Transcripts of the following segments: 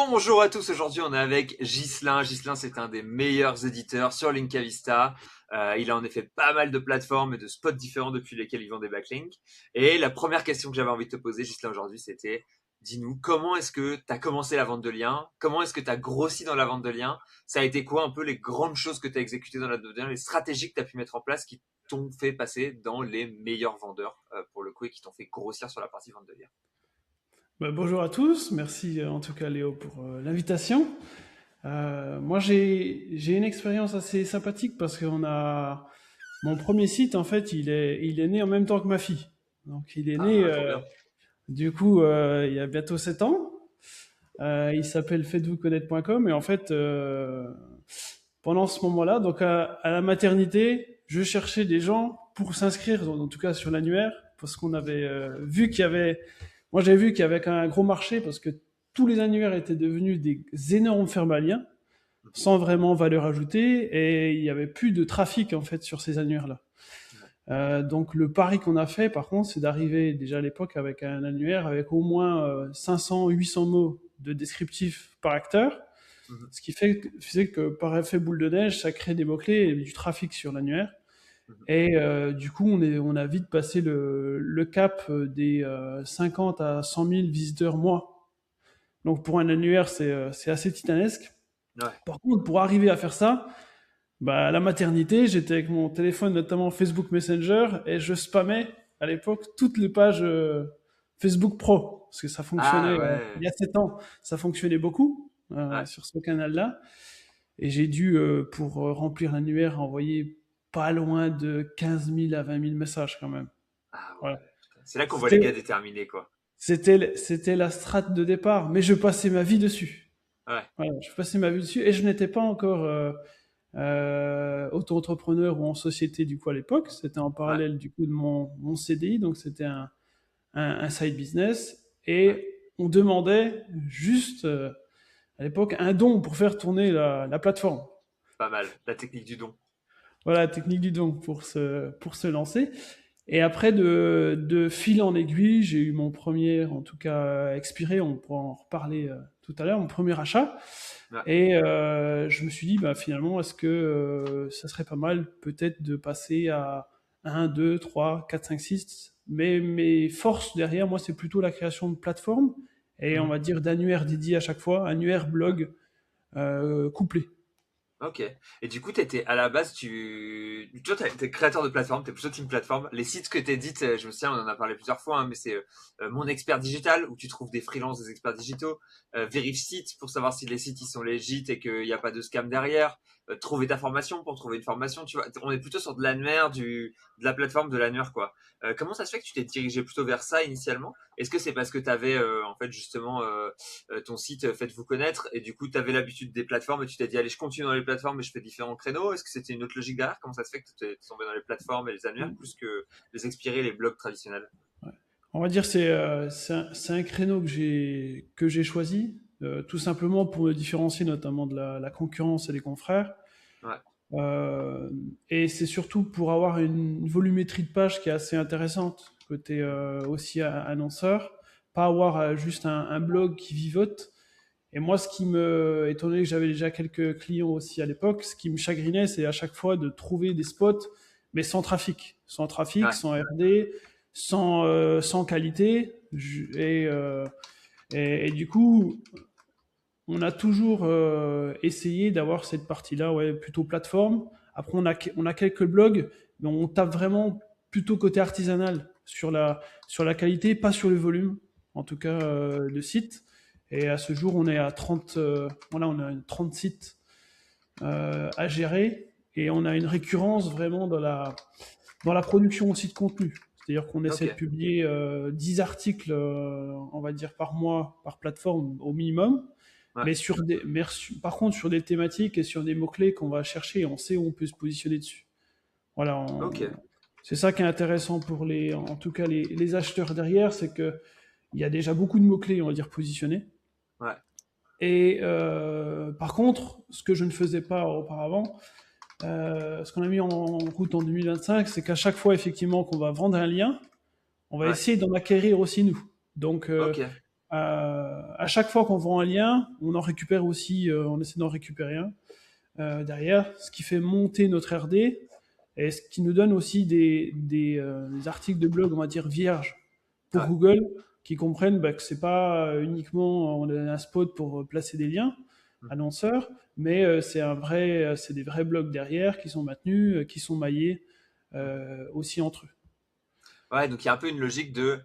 Bonjour à tous, aujourd'hui on est avec Ghislain. Ghislain, c'est un des meilleurs éditeurs sur Linkavista. Il a en effet pas mal de plateformes et de spots différents depuis lesquels il vend des backlinks. Et la première question que j'avais envie de te poser, Ghislain, aujourd'hui, c'était dis-nous, comment est-ce que tu as commencé la vente de liens? Comment est-ce que tu as grossi dans la vente de liens? Ça a été quoi un peu les grandes choses que tu as exécutées dans la vente de liens, les stratégies que tu as pu mettre en place qui t'ont fait passer dans les meilleurs vendeurs pour le coup et qui t'ont fait grossir sur la partie vente de liens? Bonjour à tous, merci en tout cas Léo pour l'invitation. Moi j'ai une expérience assez sympathique parce qu'on a mon premier site en fait il est né en même temps que ma fille. Donc il est né Ah, trop bien. du coup il y a bientôt 7 ans. Il s'appelle faites-vous-connaître.com et en fait pendant ce moment-là donc à la maternité je cherchais des gens pour s'inscrire en tout cas sur l'annuaire parce qu'on avait vu qu'il y avait moi, j'avais vu qu'il y avait quand même un gros marché parce que tous les annuaires étaient devenus des énormes fermes à liens, sans vraiment valeur ajoutée, et il y avait plus de trafic en fait sur ces annuaires-là. Donc le pari qu'on a fait, par contre, c'est d'arriver déjà à l'époque avec un annuaire avec au moins 500, 800 mots de descriptif par acteur, Mhm, ce qui faisait que par effet boule de neige, ça crée des mots-clés et du trafic sur l'annuaire. mhm. Et du coup, on a vite passé le cap des 50 à 100 000 visiteurs mois. Donc pour un annuaire, c'est assez titanesque. Ouais. Par contre, pour arriver à faire ça, bah, à la maternité, j'étais avec mon téléphone, notamment Facebook Messenger, et je spammais à l'époque toutes les pages Facebook Pro, parce que ça Ah fonctionnait, il ouais. y a 7 ans, ça fonctionnait beaucoup Ouais. sur ce canal-là. Et j'ai dû, pour remplir l'annuaire, envoyer pas loin de 15 000 à 20 000 messages quand même. Ah ouais. Voilà. Putain. C'est là qu'on voit les gars C'était, déterminés, quoi. c'était la strate de départ, mais je passais ma vie dessus. Ouais. Voilà, je passais ma vie dessus et je n'étais pas encore auto-entrepreneur ou en société du coup à l'époque. C'était en Ouais. parallèle du coup de mon CDI, donc c'était un side business. Ouais. Et on demandait juste à l'époque un don pour faire tourner la plateforme. Pas mal. La technique du don. Voilà, la technique du don pour se lancer. Et après, de fil en aiguille, j'ai eu mon premier, en tout cas expiré, on pourra en reparler tout à l'heure, mon premier achat. Ouais. Et je me suis dit, bah, finalement, est-ce que ça serait pas mal peut-être de passer à un, 2, 3, 4, 5, 6. Mais mes forces derrière, moi, c'est plutôt la création de plateformes et on Mhm. va dire d'annuaires dédiés à chaque fois, annuaire, Ouais. blog, couplé. Ok. Et du coup, t'étais à la base, toi, t'es créateur de plateforme, t'es plutôt team plateforme. Les sites que t'es dit, je me souviens, on en a parlé plusieurs fois, hein, mais c'est Mon Expert Digital où tu trouves des freelances, des experts digitaux. Verifsite pour savoir si les sites ils sont légit et qu'il n'y a pas de scam derrière. Trouver ta formation pour trouver une formation, tu vois. On est plutôt sur de l'annuaire, de la plateforme de l'annuaire, quoi. Comment ça se fait que tu t'es dirigé plutôt vers ça initialement? Est-ce que c'est parce que t'avais en fait justement ton site Faites-vous connaître et du coup tu avais l'habitude des plateformes et tu t'es dit allez je continue dans les plateformes et je fais différents créneaux? Est-ce que c'était une autre logique derrière? Comment ça se fait que tu es tombé dans les plateformes et les annuaires plus que les expirés, les blogs traditionnels? On va dire c'est un créneau que j'ai choisi tout simplement pour me différencier notamment de la concurrence et des confrères. Ouais. Euh, et c'est surtout pour avoir une volumétrie de page qui est assez intéressante côté aussi annonceur, pas avoir juste un blog qui vivote. Et moi, étant donné que j'avais déjà quelques clients aussi à l'époque, ce qui me chagrinait, c'est à chaque fois de trouver des spots, mais sans trafic, Ouais. sans RD, sans qualité. Et du coup, on a toujours essayé d'avoir cette partie-là, ouais, plutôt plateforme. Après, on a quelques blogs, mais on tape vraiment plutôt côté artisanal sur la qualité, pas sur le volume, en tout cas de sites. Et à ce jour, on est à 30, voilà, on a 30 sites à gérer et on a une récurrence vraiment dans la production aussi de contenu. C'est-à-dire qu'on essaie de Ok. publier 10 articles, on va dire, par mois, par plateforme au minimum. Ouais. Mais par contre, sur des thématiques et sur des mots-clés qu'on va chercher, on sait où on peut se positionner dessus. Voilà, Ok. c'est ça qui est intéressant pour en tout cas les acheteurs derrière, c'est que il y a déjà beaucoup de mots-clés, on va dire, positionnés. Ouais. Et par contre, ce que je ne faisais pas auparavant, ce qu'on a mis en route en 2025, c'est qu'à chaque fois, effectivement, qu'on va vendre un lien, on va Ouais. essayer d'en acquérir aussi nous. Donc, Ok. À chaque fois qu'on vend un lien, on en récupère aussi, on essaie d'en récupérer un derrière, ce qui fait monter notre RD et ce qui nous donne aussi des articles de blog, on va dire, vierges pour Ouais. Google, qui comprennent que c'est pas uniquement on a un spot pour placer des liens Mm. annonceurs, mais c'est des vrais blogs derrière qui sont maintenus, qui sont maillés Mm. aussi entre eux. Ouais, donc il y a un peu une logique de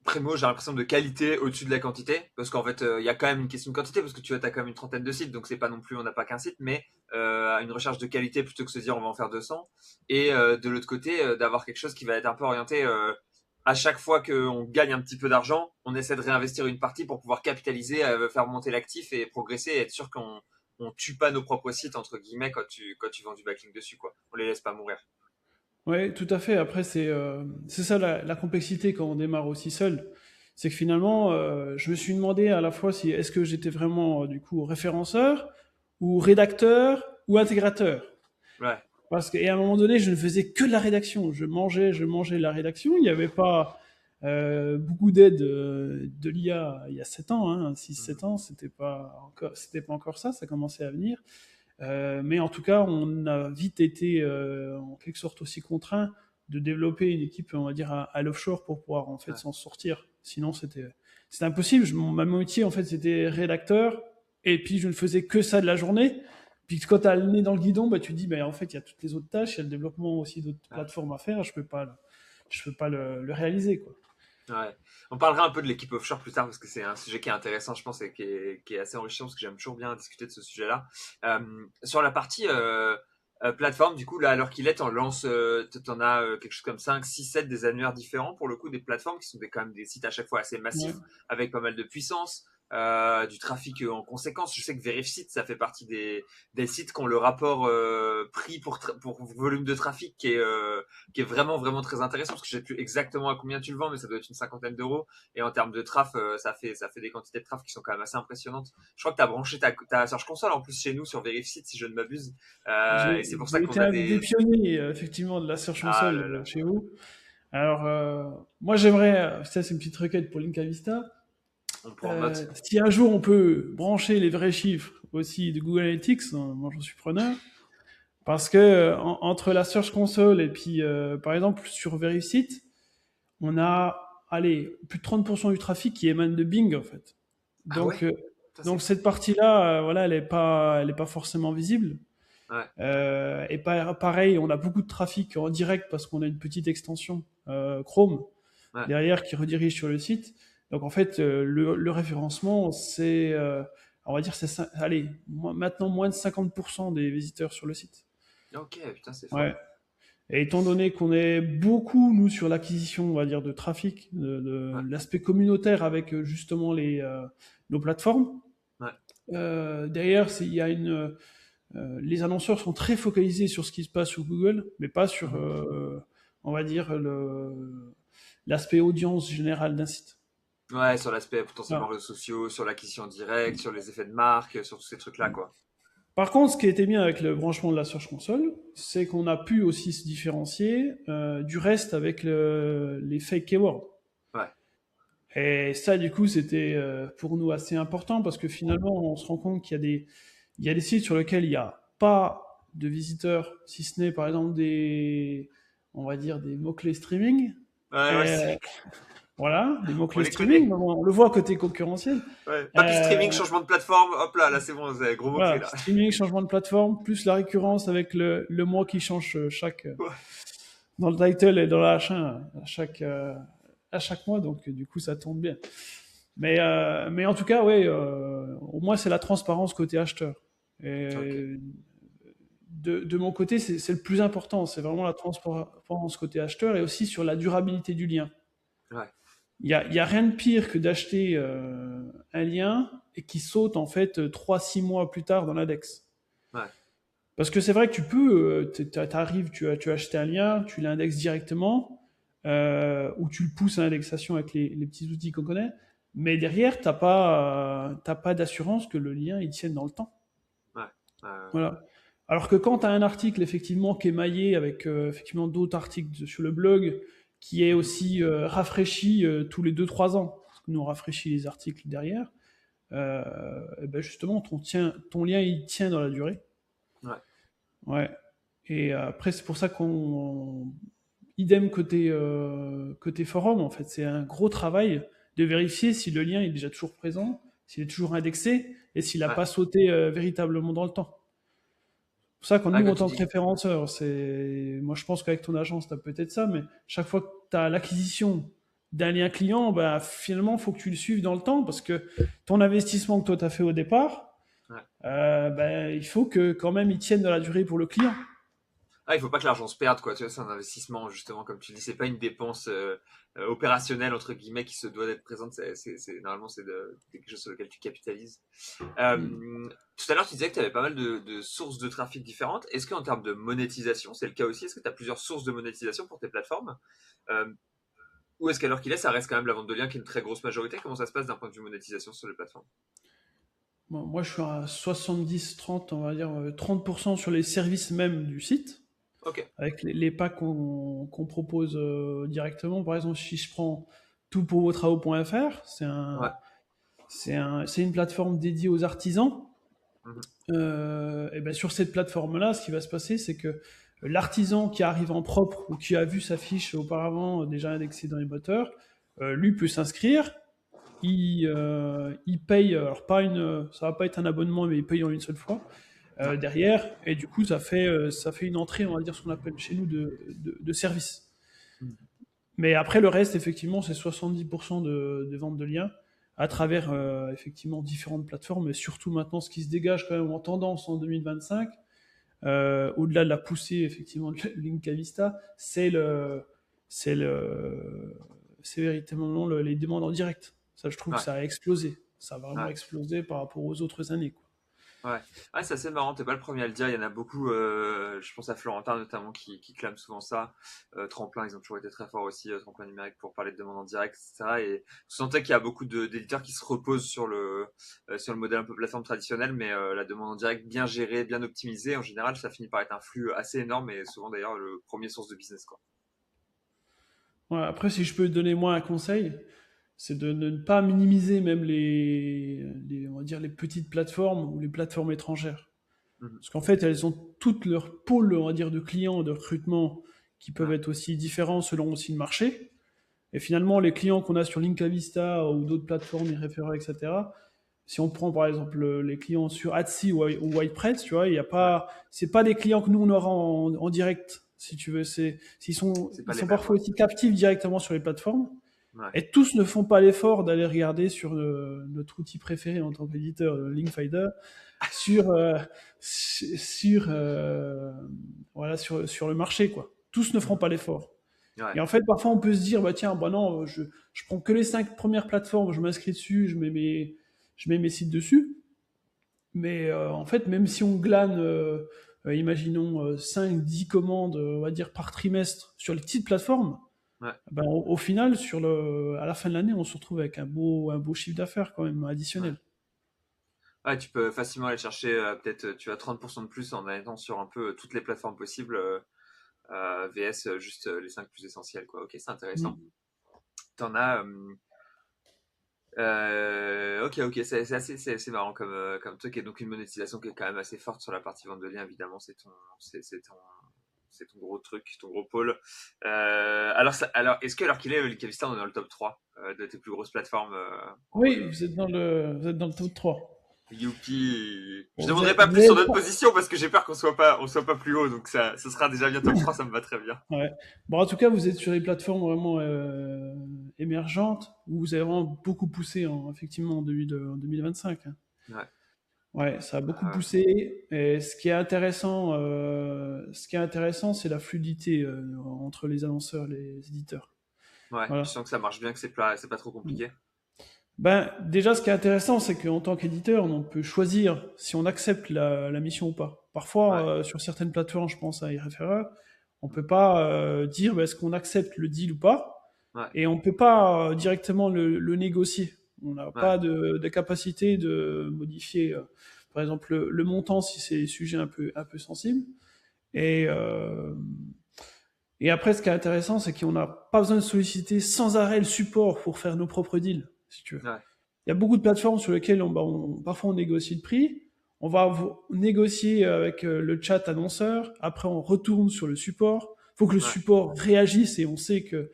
Primo, j'ai l'impression de qualité au-dessus de la quantité, parce qu'en fait, il y a quand même une question de quantité, parce que tu as quand même une trentaine de sites, donc c'est pas non plus, on n'a pas qu'un site, mais une recherche de qualité plutôt que de se dire on va en faire 200. Et de l'autre côté, d'avoir quelque chose qui va être un peu orienté à chaque fois qu'on gagne un petit peu d'argent, on essaie de réinvestir une partie pour pouvoir capitaliser, faire monter l'actif et progresser, et être sûr qu'on on tue pas nos propres sites entre guillemets quand tu vends du backlink dessus quoi. On les laisse pas mourir. Oui, tout à fait. Après, c'est ça la complexité quand on démarre aussi seul. C'est que finalement, je me suis demandé à la fois si est-ce que j'étais vraiment du coup référenceur ou rédacteur ou intégrateur. Ouais. Parce que, et à un moment donné, je ne faisais que de la rédaction. Je mangeais la rédaction. Il n'y avait pas beaucoup d'aide de l'IA il y a 7 ans, hein, 6-7 Mhm. ans, c'était pas encore ça, ça commençait à venir. Mais en tout cas, on a vite été en quelque sorte aussi contraint de développer une équipe, on va dire, à l'offshore pour pouvoir en fait Ouais. s'en sortir. Sinon, c'était impossible. Ma métier, en fait, c'était rédacteur, et puis je ne faisais que ça de la journée. Puis quand tu as le nez dans le guidon, bah, tu te dis, bah, en fait, il y a toutes les autres tâches, il y a le développement aussi d'autres Ouais. plateformes à faire, je peux pas le réaliser, quoi. Ouais. On parlera un peu de l'équipe offshore plus tard parce que c'est un sujet qui est intéressant, je pense, et qui est assez enrichissant parce que j'aime toujours bien discuter de ce sujet-là. Sur la partie plateforme, du coup, là, à l'heure qu'il est, t'en lances, t'en as quelque chose comme 5, 6, 7 des annuaires différents pour le coup, des plateformes qui sont quand même des sites à chaque fois assez Ouais. massifs avec pas mal de puissance. Du trafic en conséquence. Je sais que Verifsite, ça fait partie des sites qui ont le rapport prix pour volume de trafic qui est vraiment vraiment très intéressant parce que je sais plus exactement à combien tu le vends mais ça doit être une cinquantaine d'euros et en termes de traf ça fait des quantités de traf qui sont quand même assez impressionnantes. Je crois que tu as branché ta Search Console en plus chez nous sur Verifsite si je ne m'abuse et c'est pour ça J'ai qu'on été a un des des pionniers, effectivement, de la Search ah Console là là chez vous. Alors, moi, j'aimerais, ça c'est une petite requête pour Link Vista. on prend note. Si un jour on peut brancher les vrais chiffres aussi de Google Analytics, moi j'en suis preneur. Parce que entre la Search Console et puis, par exemple, sur Verifsite, on a, allez, plus de 30% du trafic qui émane de Bing, en fait. Ah ouais, Donc, ça c'est donc fou. cette partie-là, voilà, elle est pas forcément visible. Ouais, Et pareil, on a beaucoup de trafic en direct parce qu'on a une petite extension Chrome ouais. derrière qui redirige sur le site. Donc en fait, le référencement, on va dire, allez, maintenant moins de 50% des visiteurs sur le site. Ok, putain c'est Ouais. fort. Et étant donné qu'on est beaucoup, nous, sur l'acquisition, on va dire, de trafic, Ouais, de l'aspect communautaire avec justement nos plateformes, ouais. derrière, il y a les annonceurs sont très focalisés sur ce qui se passe sur Google, mais pas sur, Mhm. on va dire, l'aspect audience générale d'un site. Ouais, sur l'aspect potentiellement Voilà. réseaux sociaux, sur l'acquisition directe, sur les effets de marque, sur tous ces trucs là quoi. Par contre, ce qui était bien avec le branchement de la Search Console, c'est qu'on a pu aussi se différencier du reste avec les fake keywords. Ouais. Et ça, du coup, c'était pour nous assez important parce que finalement, on se rend compte il y a des sites sur lesquels il n'y a pas de visiteurs, si ce n'est par exemple on va dire des mots-clés streaming. Ouais, ouais, Et voilà, des on mots-clés les streaming, connaît. mais bon, on le voit côté concurrentiel. Ouais. Papy Euh, streaming, changement de plateforme, hop là, là c'est bon, c'est gros mot-clé voilà, là. streaming, changement de plateforme, plus la récurrence avec le mois qui change Ouais. dans le title et dans la H1 à chaque mois, donc du coup ça tourne bien. Mais en tout cas, ouais, au moins c'est la transparence côté acheteur. Ok. Et de mon côté, c'est le plus important, c'est vraiment la transparence côté acheteur et aussi sur la durabilité du lien. Ouais. Il y a rien de pire que d'acheter un lien et qui saute en fait 3-6 mois plus tard dans l'index. Ouais. Parce que c'est vrai que tu peux, t'arrives, tu as acheté un lien, tu l'indexes directement, ou tu le pousses à l'indexation avec les petits outils qu'on connaît, mais derrière, t'as pas d'assurance que le lien il tienne dans le temps. Ouais. Voilà. Alors que quand tu as un article effectivement qui est maillé avec d'autres articles sur le blog, qui est Mhm. aussi rafraîchi tous les 2-3 ans. nous on rafraîchit les articles derrière, et ben justement ton lien il tient dans la durée. Ouais. Ouais. Et après c'est pour ça idem côté forum en fait, c'est un gros travail de vérifier si le lien est déjà toujours présent, s'il est toujours indexé et s'il n'a Ouais. pas sauté véritablement dans le temps. C'est pour ça, quand Ouais, nous, quand en tu tant que dis. référenceurs, moi je pense qu'avec ton agence, tu as peut-être ça, mais chaque fois que tu as l'acquisition d'un lien client, bah, finalement, il faut que tu le suives dans le temps parce que ton investissement que toi tu as fait au départ, Ouais. bah, il faut que quand même il tienne dans la durée pour le client. Ah, il faut pas que l'argent se perde, quoi. Tu vois, c'est un investissement, justement, comme tu dis, c'est pas une dépense opérationnelle, entre guillemets, qui se doit d'être présente. Normalement, c'est quelque chose sur lequel tu capitalises. Mm. Tout à l'heure, tu disais que tu avais pas mal de sources de trafic différentes. Est-ce qu'en termes de monétisation, c'est le cas aussi? Est-ce que tu as plusieurs sources de monétisation pour tes plateformes? Euh, ou est-ce qu'à l'heure qu'il est, ça reste quand même la vente de liens qui est une très grosse majorité? Comment ça se passe d'un point de vue monétisation sur les plateformes? Bon, moi, je suis à 70-30, on va dire 30% sur les services même du site, Ok. avec les packs qu'on propose directement. Par exemple, si je prends toutpourvostravaux.fr, Ouais. c'est une plateforme dédiée aux artisans. Mhm. Et ben sur cette plateforme-là, ce qui va se passer, c'est que l'artisan qui arrive en propre ou qui a vu sa fiche auparavant déjà indexée dans les moteurs, lui peut s'inscrire. Il paye, alors ça va pas être un abonnement, mais il paye en une seule fois Ouais. derrière, et du coup ça fait une entrée, on va dire ce qu'on appelle chez nous de service. Mhm. Mais après le reste, effectivement, c'est 70% de vente de liens à travers effectivement différentes plateformes, et surtout maintenant ce qui se dégage quand même en tendance en 2025, au-delà de la poussée effectivement de Linka Vista, c'est le, c'est véritablement les demandes en direct. Ça, je trouve que Ouais. ça a explosé. Ça a vraiment Ouais. explosé par rapport aux autres années, quoi. Ouais, ouais, c'est assez marrant, t'es pas le premier à le dire, il y en a beaucoup, je pense à Florentin notamment qui clame souvent ça. Tremplin, ils ont toujours été très forts aussi, Tremplin numérique pour parler de demande en direct, etc. Et je sentais qu'il y a beaucoup d'éditeurs qui se reposent sur le modèle un peu plateforme traditionnelle, mais la demande en direct bien gérée, bien optimisée, en général, ça finit par être un flux assez énorme et souvent d'ailleurs le premier source de business, quoi. Ouais, après, si je peux donner moi un conseil, c'est de ne pas minimiser même on va dire les petites plateformes ou les plateformes étrangères. Mhm. Parce qu'en fait, elles ont toutes leurs pôles, on va dire, de clients, de recrutement, qui peuvent Ouais, être aussi différents selon aussi le marché. Et finalement, les clients qu'on a sur Linkavista ou d'autres plateformes, Irefera, etc., si on prend par exemple les clients sur Etsy ou WordPress, tu vois, il y a ouais, pas, c'est pas des clients que nous on aura en direct, si tu veux. c'est pas Ils les sont mêmes, ouais. parfois aussi captifs directement sur les plateformes. Ouais, Et tous ne font pas l'effort d'aller regarder sur notre outil préféré en tant qu'éditeur, Linkfinder, sur, voilà, sur le marché, quoi. Tous ne feront mhm. pas l'effort. Ouais, Et en fait, parfois, on peut se dire, bah tiens, bah non, je prends que les 5 premières plateformes, je m'inscris dessus, je mets mes sites dessus. Mais en fait, même si on glane, imaginons 5-10 commandes, on va dire par trimestre sur les petites plateformes, ouais. ben, au final, à la fin de l'année, on se retrouve avec un beau chiffre d'affaires quand même Ouais. additionnel. Ouais, tu peux facilement aller chercher, peut-être, tu as 30% de plus en étant sur un peu toutes les plateformes possibles, VS juste les 5 plus essentiels, quoi. Ok, c'est intéressant. Mm. T'en as. Ok, ok, c'est marrant comme truc. Et donc une monétisation qui est quand même assez forte sur la partie vente de liens, évidemment, c'est ton gros truc, ton gros pôle. Alors, est-ce que alors qu'il est, Linkavista, on est dans le top 3 de tes plus grosses plateformes en Oui, volume? vous êtes dans le top 3. Youpi! Je Bon, demanderai pas vous plus avez sur le notre temps. position parce que j'ai peur qu'on soit pas plus haut. Donc ça sera déjà bien top 3, ça me va très bien. Ouais. Bon, en tout cas, vous êtes sur les plateformes vraiment émergentes où vous avez vraiment beaucoup poussé effectivement en 2025, hein. Ouais. Ouais, ça a beaucoup Euh, poussé. Et ce qui est intéressant, c'est la fluidité entre les annonceurs et les éditeurs. ouais. Tu Voilà. sens que ça marche bien, que c'est pas trop compliqué. Ben, déjà, ce qui est intéressant, c'est qu'en tant qu'éditeur, on peut choisir si on accepte la mission ou pas. Ouais. Parfois, sur certaines plateformes, je pense à iReferrer, on peut pas dire ben, est-ce qu'on accepte le deal ou pas, Ouais. et on peut pas directement le négocier. On n'a Ouais. pas de capacité de modifier, par exemple, le montant si c'est des sujets un peu sensibles. Et, euh, et après, ce qui est intéressant, c'est qu'on n'a pas besoin de solliciter sans arrêt le support pour faire nos propres deals. si tu veux. Ouais. Il y a beaucoup de plateformes sur lesquelles parfois on négocie le prix. On va négocier avec le chat annonceur. Après, on retourne sur le support. Il faut que le Ouais. support réagisse et on sait que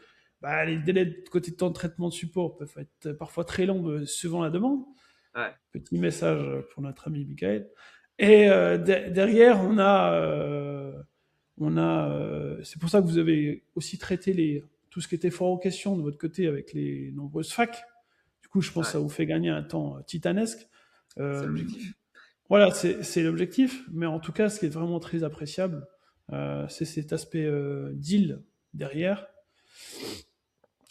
les délais de côté de temps de traitement de support peuvent être parfois très longs suivant la demande. Ouais. Petit message pour notre ami Michael. Et derrière, c'est pour ça que vous avez aussi traité tout ce qui était fort aux questions de votre côté avec les nombreuses facs. Du coup, je pense que ça vous fait gagner un temps titanesque. C'est l'objectif. Voilà, c'est l'objectif. Mais en tout cas, ce qui est vraiment très appréciable, c'est cet aspect deal derrière.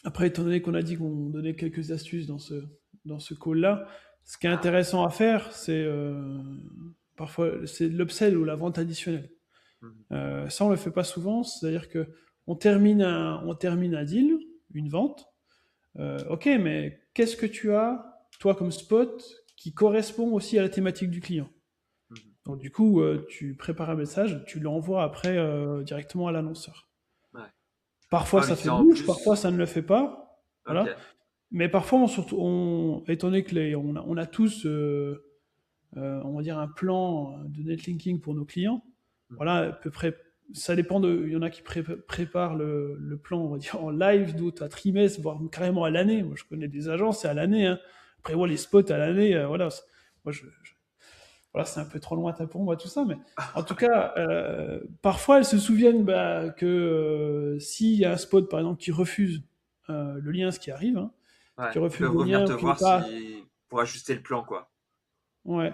Après, étant donné qu'on a dit qu'on donnait quelques astuces dans ce call-là, ce qui est intéressant à faire, c'est parfois c'est l'upsell ou la vente additionnelle. Ça, on le fait pas souvent. C'est-à-dire que on termine un deal, une vente. Ok, mais qu'est-ce que tu as, toi, comme spot, qui correspond aussi à la thématique du client? Donc, du coup, tu prépares un message, tu l'envoies après directement à l'annonceur. Ouais. Parfois, ça fait bouche, parfois, ça ne le fait pas. Voilà. Okay. Mais parfois, étant donné que on a tous, on va dire, un plan de netlinking pour nos clients, voilà, à peu près, ça dépend il y en a qui préparent le plan, on va dire, en live, d'autres à trimestre, voire carrément à l'année. Moi, je connais des agences, c'est à l'année, hein. Après, moi, les spots à l'année, voilà. Moi, voilà, c'est un peu trop lointain pour moi, tout ça, mais en tout cas, parfois, elles se souviennent que s'il y a un spot, par exemple, qui refuse le lien, ce qui arrive, hein, Ouais. qui Ils refuse peuvent le revenir lien, te voir pour ajuster le plan, quoi. Ouais.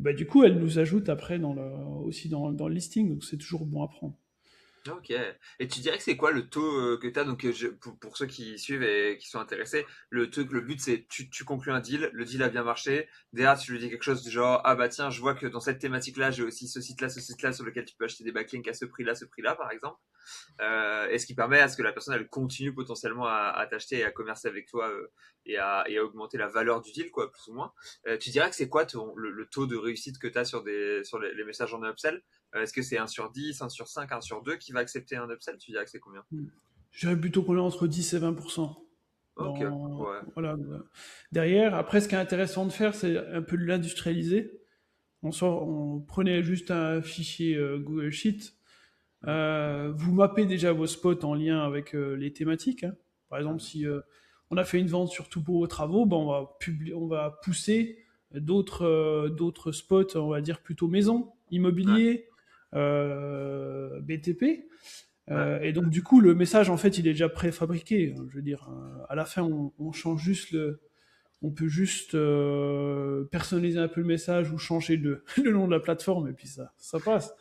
Et du coup, elle nous ajoute après aussi dans le listing, donc c'est toujours bon à prendre. Ok. Et tu dirais que c'est quoi le taux que tu as donc pour ceux qui suivent et qui sont intéressés, le but c'est tu conclus un deal, le deal a bien marché, derrière tu lui dis quelque chose du genre ah bah tiens je vois que dans cette thématique là j'ai aussi ce site là sur lequel tu peux acheter des backlinks à ce prix là par exemple. Et ce qui permet à ce que la personne elle continue potentiellement à t'acheter et à commercer avec toi et à augmenter la valeur du deal quoi plus ou moins. Tu dirais que c'est quoi le taux de réussite que tu as sur les messages en upsell? Est-ce que c'est 1 sur 10, 1 sur 5, 1 sur 2 qui va accepter un upsell? Tu dirais que c'est combien? Je dirais plutôt qu'on est entre 10 et 20%. Ok, ouais. Voilà. Derrière, après, ce qui est intéressant de faire, c'est un peu de l'industrialiser. On prenait juste un fichier Google Sheet. Vous mappez déjà vos spots en lien avec les thématiques, hein. Par exemple, si on a fait une vente sur tout pour vos travaux, on va pousser d'autres spots, on va dire plutôt maison, immobilier, BTP. Et donc du coup, le message en fait, il est déjà préfabriqué. Je veux dire, à la fin, on change juste on peut juste personnaliser un peu le message ou changer le nom de la plateforme et puis ça passe.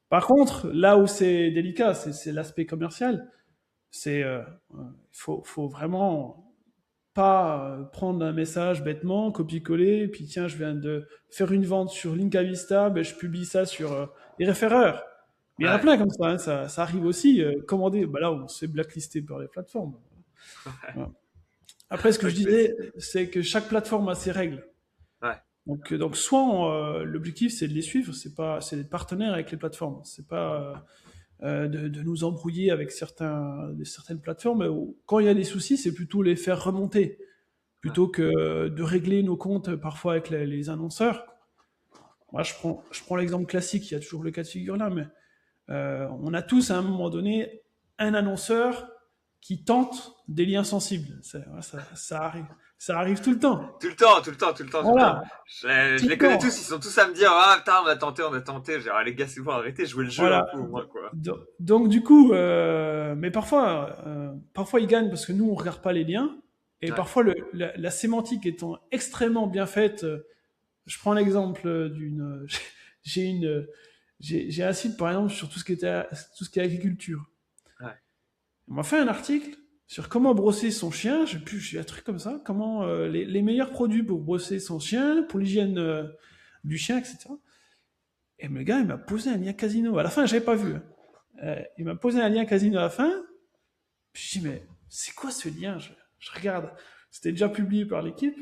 Par contre, là où c'est délicat, c'est l'aspect commercial. Faut vraiment pas prendre un message bêtement, copier-coller, et puis tiens, je viens de faire une vente sur Linkavista, je publie ça sur les référeurs. Mais il y en a plein comme ça, hein, ça arrive aussi. Commander, là, on se fait blacklister par les plateformes. Voilà. Après, ce que je disais, c'est que chaque plateforme a ses règles. Donc soit l'objectif, c'est de les suivre, c'est d'être partenaire avec les plateformes. C'est pas de nous embrouiller avec certaines plateformes. Quand il y a des soucis, c'est plutôt les faire remonter, plutôt que de régler nos comptes parfois avec les annonceurs. Moi, je prends l'exemple classique, il y a toujours le cas de figure là, mais on a tous à un moment donné un annonceur qui tente des liens sensibles. Ça arrive. Ça arrive tout le temps. Tout le temps. Voilà. Je les connais tous, ils sont tous à me dire ah putain on a tenté. Genre les gars c'est bon, arrêtez, jouez le jeu voilà. un peu au moins quoi. Donc du coup, mais parfois ils gagnent parce que nous on regarde pas les liens et parfois la sémantique étant extrêmement bien faite. Je prends l'exemple j'ai un site par exemple sur tout ce qui est agriculture. On m'a fait un article sur comment brosser son chien, j'ai un truc comme ça, comment les meilleurs produits pour brosser son chien, pour l'hygiène du chien, etc. Et le gars, il m'a posé un lien casino. À la fin, j'avais pas vu. Il m'a posé un lien casino à la fin. Puis je dis, mais c'est quoi ce lien? Je regarde. C'était déjà publié par l'équipe.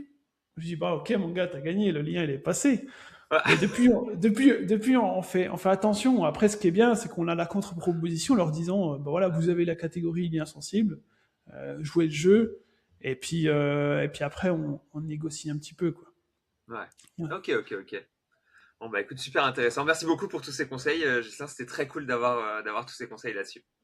Je dis, ok, mon gars, t'as gagné, le lien, il est passé. Et depuis, on fait attention. Après, ce qui est bien, c'est qu'on a la contre-proposition leur disant, voilà, vous avez la catégorie lien sensible, jouez le jeu. Et puis après, on négocie un petit peu, quoi. Ouais. Ouais. Ok, ok, ok. Bon, bah écoute, super intéressant. Merci beaucoup pour tous ces conseils, Gislain. C'était très cool d'avoir tous ces conseils là-dessus.